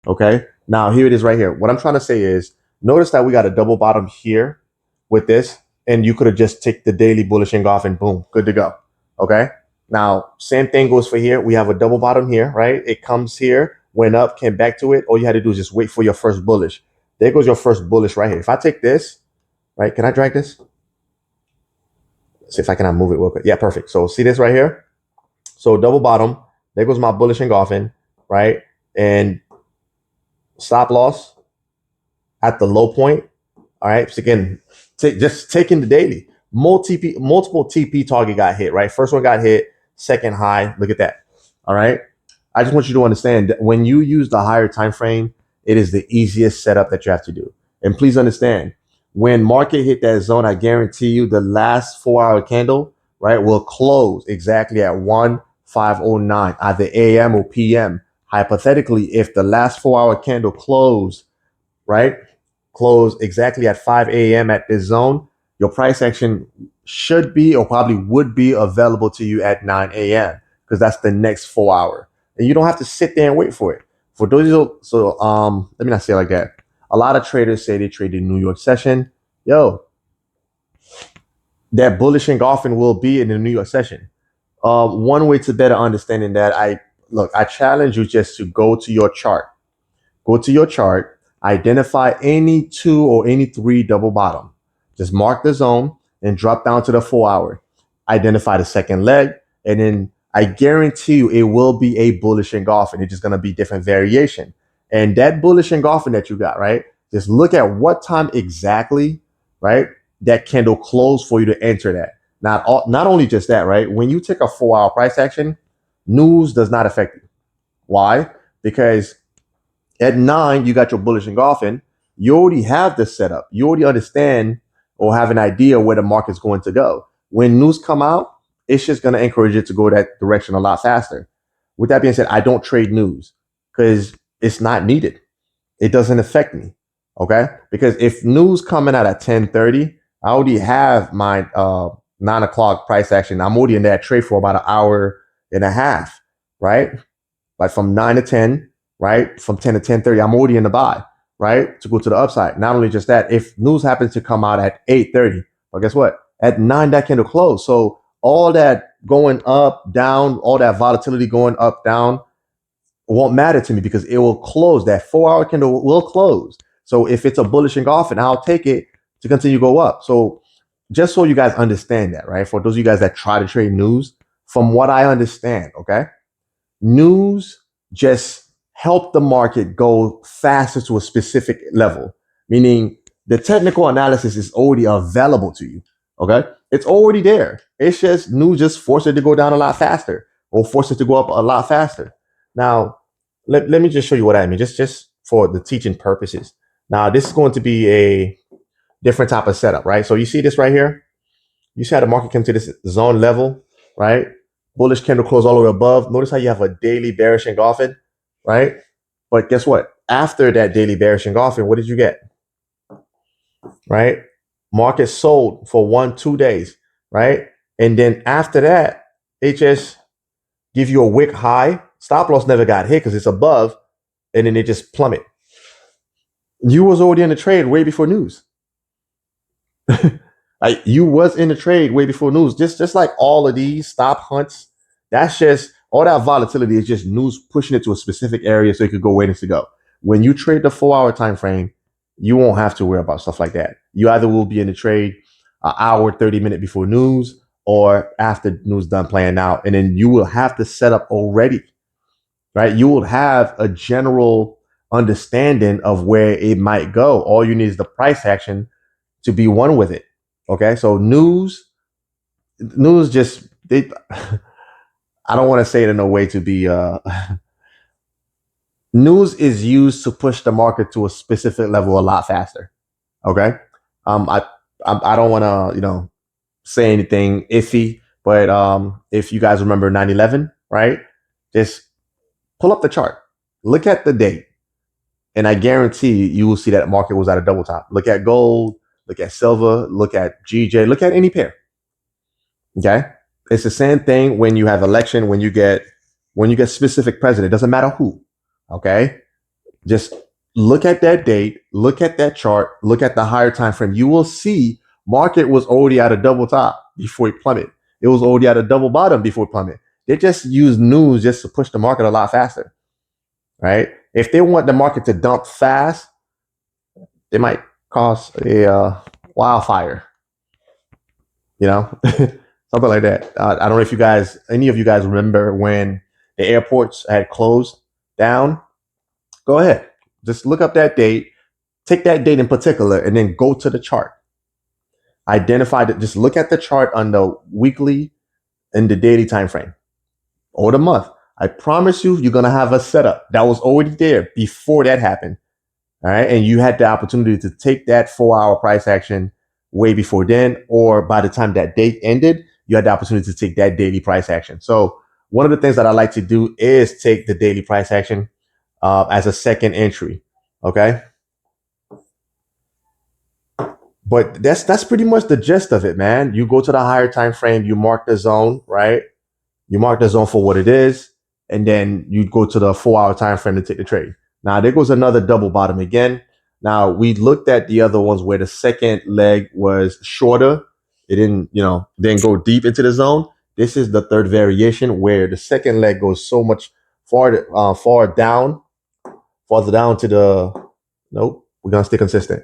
Okay. Now here it is right here. What I'm trying to say is notice that we got a double bottom here with this, and you could have just take the daily bullish engulf and boom, good to go. Okay. Now, same thing goes for here. We have a double bottom here, right? It comes here, went up, came back to it. All you had to do is just wait for your first bullish. There goes your first bullish right here. If I take this, right? Can I drag this? See if I can move it real quick. Yeah, perfect. So see this right here? So double bottom. There goes my bullish engulfing, right? And stop loss at the low point. All right. So again, just taking the daily. Multiple TP target got hit, right? First one got hit, second high. Look at that. All right. I just want you to understand that when you use the higher time frame, it is the easiest setup that you have to do. And please understand, when market hit that zone, I guarantee you the last 4 hour candle, right, will close exactly at 1509, either AM or PM. Hypothetically, if the last 4 hour candle closed, right, close exactly at 5 a.m. at this zone, your price action should be or probably would be available to you at 9 a.m. because that's the next 4 hour. And you don't have to sit there and wait for it. For those of let me not say it like that. A lot of traders say they trade the New York session. Yo, that bullish engulfing will be in the New York session. One way to better understanding that, I challenge you just to go to your chart. Go to your chart, identify any two or any three double bottom. Just mark the zone and drop down to the 4 hour. Identify the second leg, and then I guarantee you it will be a bullish engulfing. It's just going to be different variation. And that bullish engulfing that you got, right? Just look at what time exactly, right? That candle closed for you to enter that. Not only just that, right? When you take a 4 hour price action, news does not affect you. Why? Because at 9, you got your bullish engulfing. You already have this set up. You already understand or have an idea where the market's going to go. When news come out, it's just going to encourage it to go that direction a lot faster. With that being said, I don't trade news because it's not needed. It doesn't affect me. Okay. Because if news coming out at 10:30, I already have my 9 o'clock price action. I'm already in that trade for about an hour and a half, right? Like from 9 to 10, right? From 10 to 10:30, I'm already in the buy, right? To go to the upside. Not only just that, if news happens to come out at 8:30, well, guess what? At 9, that candle close. So all that going up, down, all that volatility going up, down won't matter to me because it will close. That 4 hour candle will close. So if it's a bullish engulf, and I'll take it to continue to go up. So just so you guys understand that, right? For those of you guys that try to trade news, from what I understand, okay? News just help the market go faster to a specific level, meaning the technical analysis is already available to you. Okay. It's already there. It's just news just force it to go down a lot faster or force it to go up a lot faster. Now, let me just show you what I mean, just for the teaching purposes. Now, this is going to be a different type of setup, right? So you see this right here? You see how the market came to this zone level, right? Bullish candle close all the way above. Notice how you have a daily bearish engulfing, right? But guess what? After that daily bearish engulfing, what did you get? Right? Market sold for 1, 2 days, right? And then after that, it just give you a wick high. Stop loss never got hit because it's above, and then it just plummet. You was already in the trade way before news. Like you was in the trade way before news. Just like all of these stop hunts, that's just all that volatility is just news pushing it to a specific area so it could go where it needs to go. When you trade the 4 hour time frame, you won't have to worry about stuff like that. You either will be in the trade an hour, 30 minutes before news, or after news done playing out, and then you will have the setup already, right? You will have a general understanding of where it might go. All you need is the price action to be one with it. Okay, so news just they. I don't want to say it in a way to be. News is used to push the market to a specific level a lot faster. Okay, um, I I don't want to say anything iffy, but if you guys remember 9/11, right? Just pull up the chart, look at the date, and I guarantee you will see that market was at a double top. Look at gold, look at silver, look at GJ, look at any pair. Okay, it's the same thing when you have election, when you get specific president. It doesn't matter who. Okay, Just look at that date, look at that chart, look at the higher time frame. You will see market was already at a double top before it plummeted. It was already at a double bottom before it plummeted. They just use news just to push the market a lot faster, right? If they want the market to dump fast, they might cause a wildfire, you know, something like that. I don't know if you guys, any of you guys remember when the airports had closed down. Go ahead, just look up that date, take that date in particular, and then go to the chart. Identify that. Just look at the chart on the weekly and the daily time frame or the month. I promise you, you're gonna have a setup that was already there before that happened. All right, and you had the opportunity to take that 4 hour price action way before then, or by the time that date ended, you had the opportunity to take that daily price action. So one of the things that I like to do is take the daily price action as a second entry. Okay, but that's pretty much the gist of it, man. You go to the higher time frame, you mark the zone, right? You mark the zone for what it is, and then you go to the 4 hour time frame to take the trade. Now there goes another double bottom again. Now we looked at the other ones where the second leg was shorter. It didn't go deep into the zone. This is the third variation where the second leg goes so much farther down to the. Nope, we're gonna stay consistent,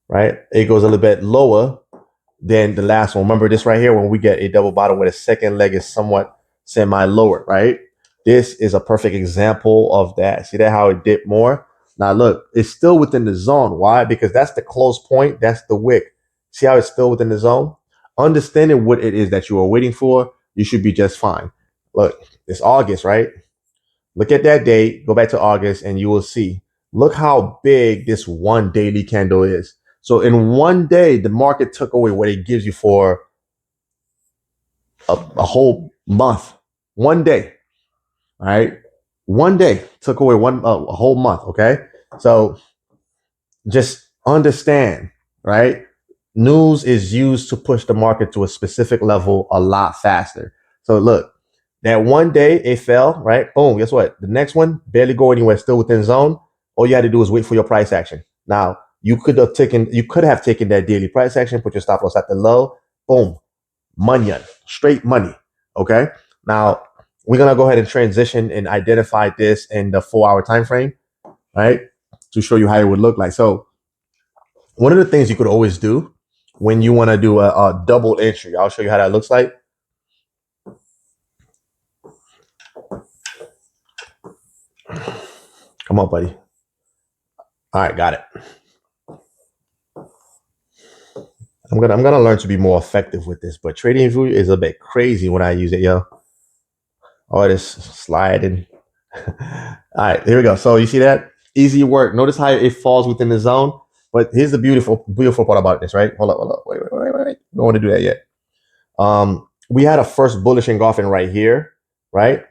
right? It goes a little bit lower than the last one. Remember this right here when we get a double bottom where the second leg is somewhat semi-lower, right? This is a perfect example of that. See that how it dipped more? Now look, it's still within the zone. Why? Because that's the close point. That's the wick. See how it's still within the zone? Understanding what it is that you are waiting for, you should be just fine. Look, it's August, right? Look at that date, go back to August, and you will see. Look how big this one daily candle is. So in one day, the market took away what it gives you for a whole month. One day, all right? One day took away a whole month, okay? So just understand, right? News is used to push the market to a specific level a lot faster. So look, that one day it fell, right? Boom, guess what? The next one barely go anywhere, still within zone. All you had to do is wait for your price action. Now, you could have taken that daily price action, put your stop loss at the low, boom, money, straight money. Okay. Now we're gonna go ahead and transition and identify this in the 4 hour time frame, right? To show you how it would look like. So one of the things you could always do when you want to do a double entry, I'll show you how that looks like. Come on, buddy. All right, got it. I'm gonna learn to be more effective with this, but TradingView is a bit crazy when I use it, yo. All this sliding. All right, here we go. So you see that? Easy work. Notice how it falls within the zone. But here's the beautiful part about this, right? Hold up. Wait. We don't want to do that yet. We had a first bullish engulfing right here, right?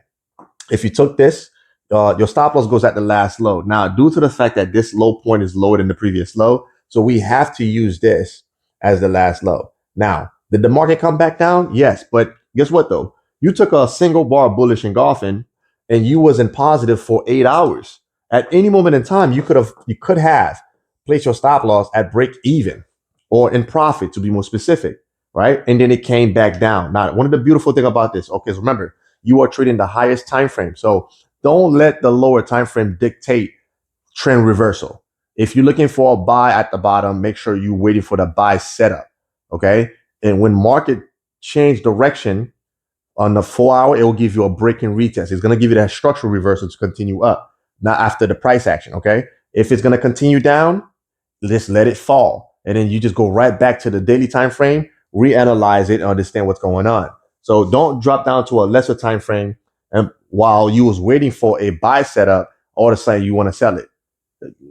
If you took this, your stop loss goes at the last low. Now, due to the fact that this low point is lower than the previous low, so we have to use this as the last low. Now, did the market come back down? Yes, but guess what though? You took a single bar bullish engulfing, and you was in positive for 8 hours. At any moment in time, you could have placed your stop loss at break even or in profit to be more specific, right? And then it came back down. Now, one of the beautiful thing about this, okay, so remember, you are trading the highest time frame. So don't let the lower time frame dictate trend reversal. If you're looking for a buy at the bottom, make sure you're waiting for the buy setup. Okay. And when market change direction on the 4 hour, it will give you a break and retest. It's going to give you that structural reversal to continue up, not after the price action. Okay. If it's going to continue down, just let it fall. And then you just go right back to the daily time frame, reanalyze it, and understand what's going on. So don't drop down to a lesser time frame, and while you was waiting for a buy setup, all of a sudden you want to sell it.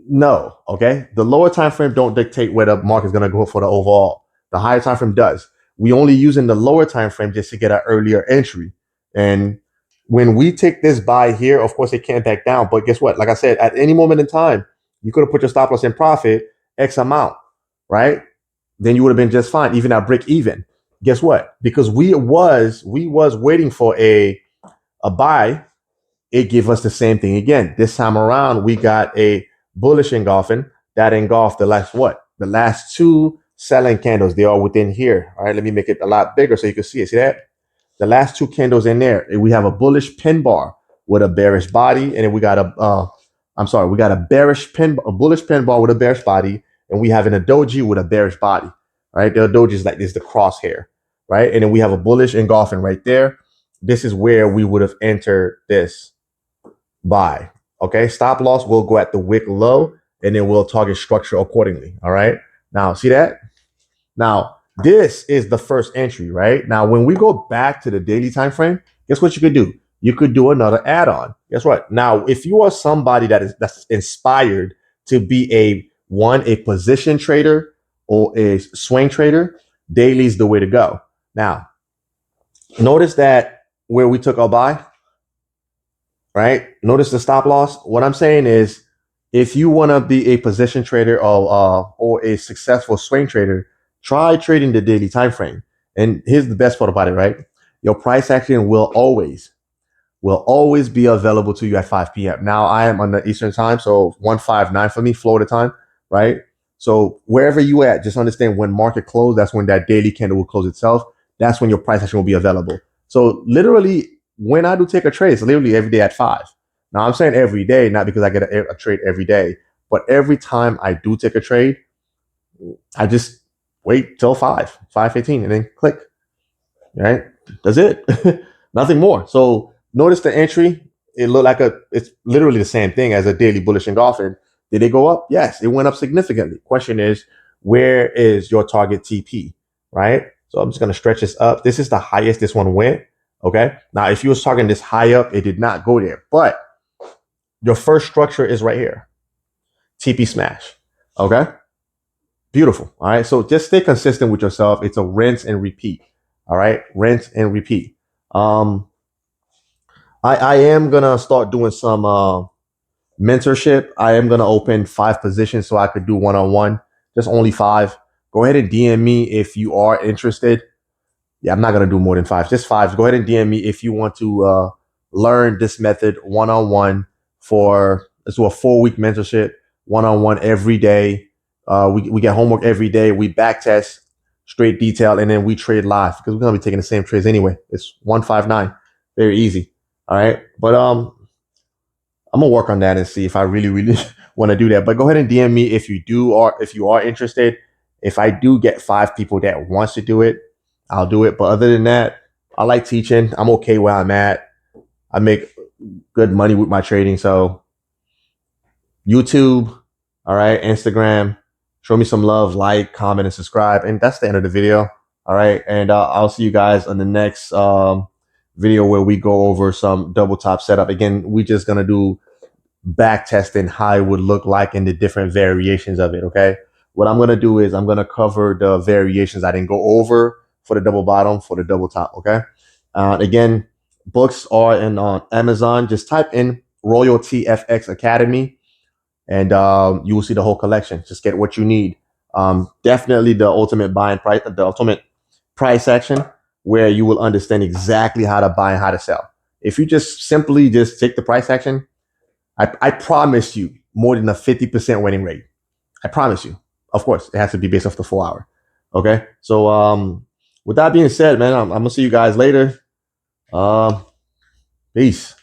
No, okay. The lower time frame don't dictate where the market is going to go for the overall. The higher time frame does. We only using the lower time frame just to get an earlier entry. And when we take this buy here, of course it can't back down. But guess what? Like I said, at any moment in time, you could have put your stop loss in profit X amount, right? Then you would have been just fine, even at break even. Guess what? Because we was waiting for a buy, it gave us the same thing again. This time around, we got a bullish engulfing. That engulfed the last what? The last two selling candles. They are within here. All right, let me make it a lot bigger so you can see it. See that? The last two candles in there. We have a bullish pin bar with a bearish body, and then we got we got a bullish pin bar with a bearish body, and we have a doji with a bearish body. Right? The doji is like this, the crosshair, right? And then we have a bullish engulfing right there. This is where we would have entered this buy. Okay, stop loss will go at the wick low, and then we'll target structure accordingly. All right. Now, see that? Now, this is the first entry, right? Now, when we go back to the daily time frame, guess what you could do? You could do another add-on. Guess what? Now, if you are somebody that's inspired to be a position trader or a swing trader, daily is the way to go. Now, notice that where we took our buy, right? Notice the stop loss. What I'm saying is, if you want to be a position trader or a successful swing trader, try trading the daily time frame. And here's the best part about it, right? Your price action will always be available to you at 5 p.m. Now I am on the Eastern time, so 159 for me, Florida time, right? So wherever you at, just understand when market close, that's when that daily candle will close itself. That's when your price action will be available. So literally, when I do take a trade, it's literally every day at 5. Now I'm saying every day, not because I get a trade every day, but every time I do take a trade, I just wait till 5:15, and then click. Right? That's it. Nothing more. So notice the entry. It looked like it's literally the same thing as a daily bullish engulfing. Did it go up? Yes, it went up significantly. Question is, where is your target TP? Right? So I'm just going to stretch this up. This is the highest this one went. Okay. Now, if you was targeting this high up, it did not go there. But your first structure is right here. TP smash. Okay. Beautiful. All right. So just stay consistent with yourself. It's a rinse and repeat. All right. Rinse and repeat. I am gonna start doing some mentorship. I am gonna open 5 positions so I could do one-on-one. Just only 5. Go ahead and DM me if you are interested. Yeah, I'm not gonna do more than 5. Just 5. Go ahead and DM me if you want to learn this method one-on-one for let's do a 4-week mentorship, one-on-one every day. We get homework every day. We back test straight detail, and then we trade live because we're gonna be taking the same trades anyway. It's 159. Very easy. All right. But I'm gonna work on that and see if I really want to do that. But go ahead and DM me if you do or if you are interested. If I do get 5 people that wants to do it, I'll do it. But other than that, I like teaching. I'm okay where I'm at. I make good money with my trading. So YouTube, all right, Instagram, show me some love, like, comment, and subscribe. And that's the end of the video. All right. And I'll see you guys on the next video where we go over some double top setup. Again, we just going to do back testing how it would look like in the different variations of it. Okay. What I'm going to do is I'm going to cover the variations I didn't go over for the double bottom, for the double top. Okay. Again, books are on Amazon. Just type in Royalty FX Academy and you will see the whole collection. Just get what you need. Definitely the ultimate buying price, the ultimate price action where you will understand exactly how to buy and how to sell. If you just simply just take the price action, I promise you more than a 50% winning rate. I promise you. Of course, it has to be based off the 4 hour. Okay. So with that being said, man, I'm gonna see you guys later. Peace.